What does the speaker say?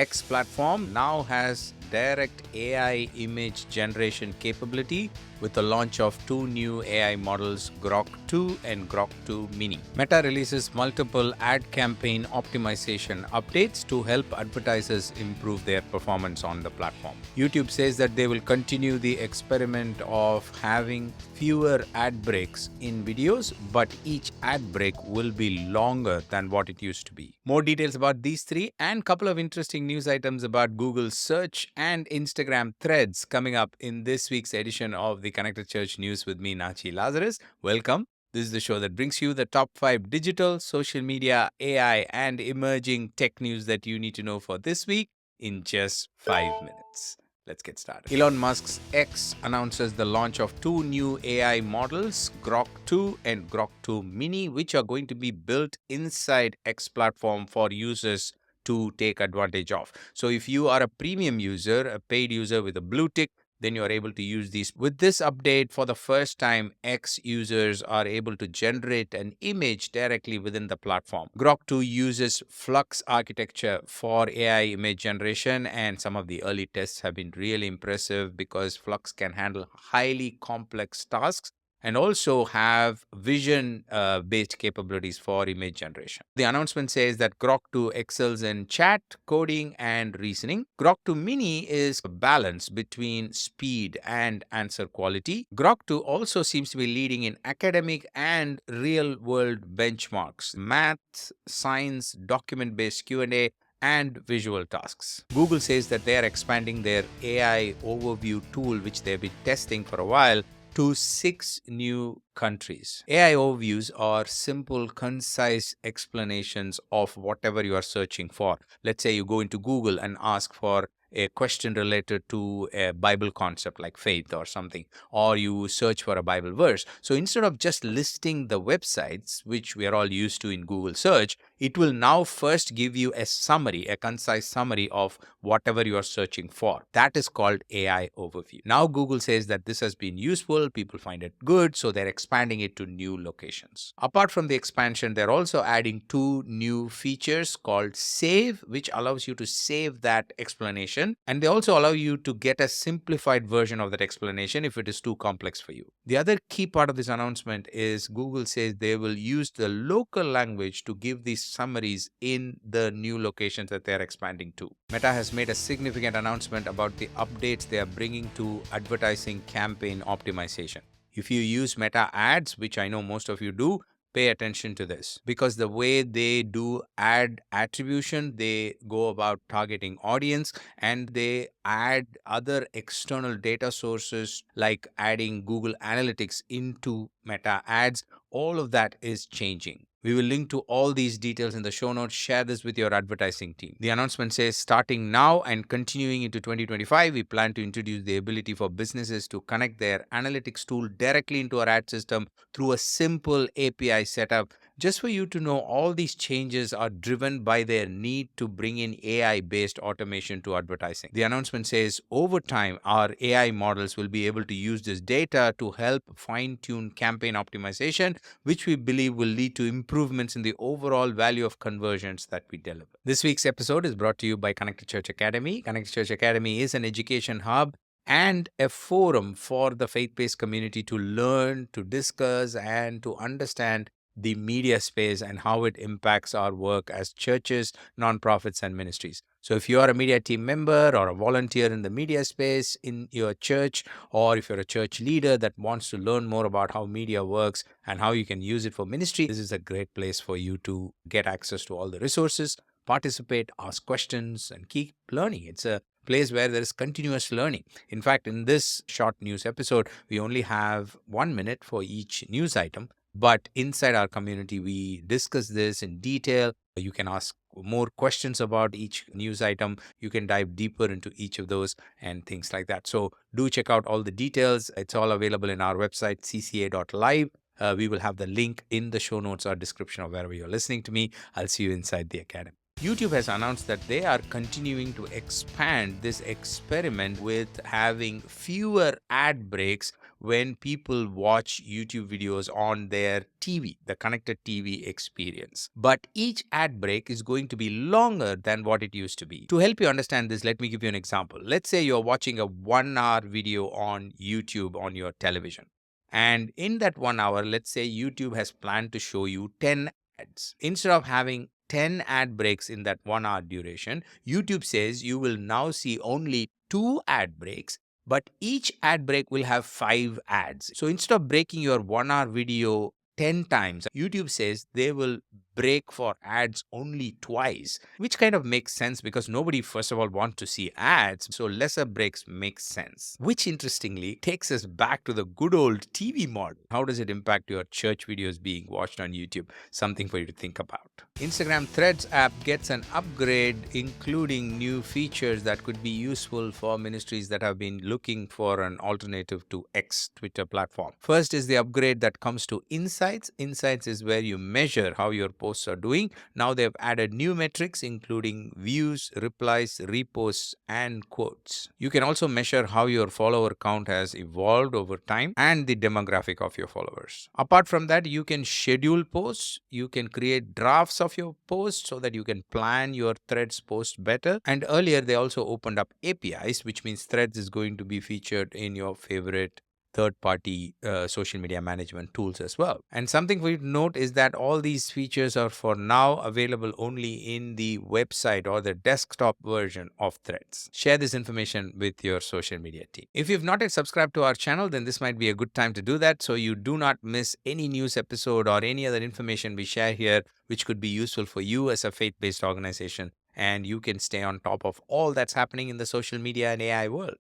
X platform now has direct AI image generation capability with the launch of two new AI models, Grok 2 and Grok 2 Mini. Meta releases multiple ad campaign optimization updates to help advertisers improve their performance on the platform. YouTube says that they will continue the experiment of having fewer ad breaks in videos, but each ad break will be longer than what it used to be. More details about these three and couple of interesting news items about Google Search and Instagram Threads coming up in this week's edition of the Connected Church News with me, Nachi Lazarus. Welcome. This is the show that brings you the top 5 digital, social media, AI, and emerging tech news that you need to know for this week in just 5 minutes. Let's get started. Elon Musk's X announces the launch of two new AI models, Grok 2 and Grok 2 Mini, which are going to be built inside X platform for users to take advantage of. So if you are a premium user, a paid user with a blue tick, then you are able to use these. With this update, for the first time, X users are able to generate an image directly within the platform. Grok 2 uses Flux architecture for AI image generation, and some of the early tests have been really impressive because Flux can handle highly complex tasks and also have vision based capabilities for image generation. The announcement says that Grok 2 excels in chat, coding, and reasoning. Grok 2 Mini is a balance between speed and answer quality. Grok 2 also seems to be leading in academic and real world benchmarks, math, science, document based Q&A, and visual tasks. Google says that they are expanding their AI overview tool, which they've been testing for a while, to 6 new countries. AI overviews are simple, concise explanations of whatever you are searching for. Let's say you go into Google and ask for a question related to a Bible concept like faith or something, or you search for a Bible verse. So instead of just listing the websites, which we are all used to in Google search, it will now first give you a summary, a concise summary of whatever you are searching for. That is called AI overview. Now Google says that this has been useful, people find it good, so they're expanding it to new locations. Apart from the expansion, they're also adding two new features called Save, which allows you to save that explanation, and they also allow you to get a simplified version of that explanation if it is too complex for you. The other key part of this announcement is Google says they will use the local language to give these summaries in the new locations that they're expanding to. Meta has made a significant announcement about the updates they are bringing to advertising campaign optimization. If you use Meta ads, which I know most of you do, pay attention to this because the way they do ad attribution, they go about targeting audience and they add other external data sources like adding Google Analytics into Meta ads. All of that is changing. We will link to all these details in the show notes. Share this with your advertising team. The announcement says starting now and continuing into 2025, we plan to introduce the ability for businesses to connect their analytics tool directly into our ad system through a simple API setup. Just for you to know, all these changes are driven by their need to bring in AI-based automation to advertising. The announcement says over time, our AI models will be able to use this data to help fine-tune campaign optimization, which we believe will lead to improvements in the overall value of conversions that we deliver. This week's episode is brought to you by Connected Church Academy. Connected Church Academy is an education hub and a forum for the faith-based community to learn, to discuss, and to understand the media space and how it impacts our work as churches, nonprofits, and ministries. So if you are a media team member or a volunteer in the media space in your church, or if you're a church leader that wants to learn more about how media works and how you can use it for ministry, this is a great place for you to get access to all the resources, participate, ask questions, and keep learning. It's a place where there is continuous learning. In fact, in this short news episode, we only have 1 minute for each news item. But inside our community, we discuss this in detail. You can ask more questions about each news item. You can dive deeper into each of those and things like that. So do check out all the details. It's all available in our website, cca.live. We will have the link in the show notes or description of wherever you're listening to me. I'll see you inside the academy. YouTube has announced that they are continuing to expand this experiment with having fewer ad breaks when people watch YouTube videos on their TV, the connected TV experience. But each ad break is going to be longer than what it used to be. To help you understand this, let me give you an example. Let's say you're watching a 1 hour video on YouTube on your television. And in that 1 hour, let's say YouTube has planned to show you 10 ads. Instead of having 10 ad breaks in that 1 hour duration, YouTube says you will now see only 2 ad breaks, but each ad break will have 5 ads. So instead of breaking your 1 hour video 10 times, YouTube says they will break for ads only twice, which kind of makes sense because nobody, first of all, wants to see ads. So lesser breaks makes sense, which interestingly takes us back to the good old TV model. How does it impact your church videos being watched on YouTube? Something for you to think about. Instagram Threads app gets an upgrade, including new features that could be useful for ministries that have been looking for an alternative to X, Twitter platform. First is the upgrade that comes to Insights. Insights is where you measure how your posts are doing. Now they've added new metrics, including views, replies, reposts, and quotes. You can also measure how your follower count has evolved over time and the demographic of your followers. Apart from that, you can schedule posts. You can create drafts of your posts so that you can plan your Threads post better. And earlier, they also opened up APIs, which means Threads is going to be featured in your favorite third-party social media management tools as well. And something for you to note is that all these features are for now available only in the website or the desktop version of Threads. Share this information with your social media team. If you've not yet subscribed to our channel, then this might be a good time to do that so you do not miss any news episode or any other information we share here, which could be useful for you as a faith-based organization, and you can stay on top of all that's happening in the social media and AI world.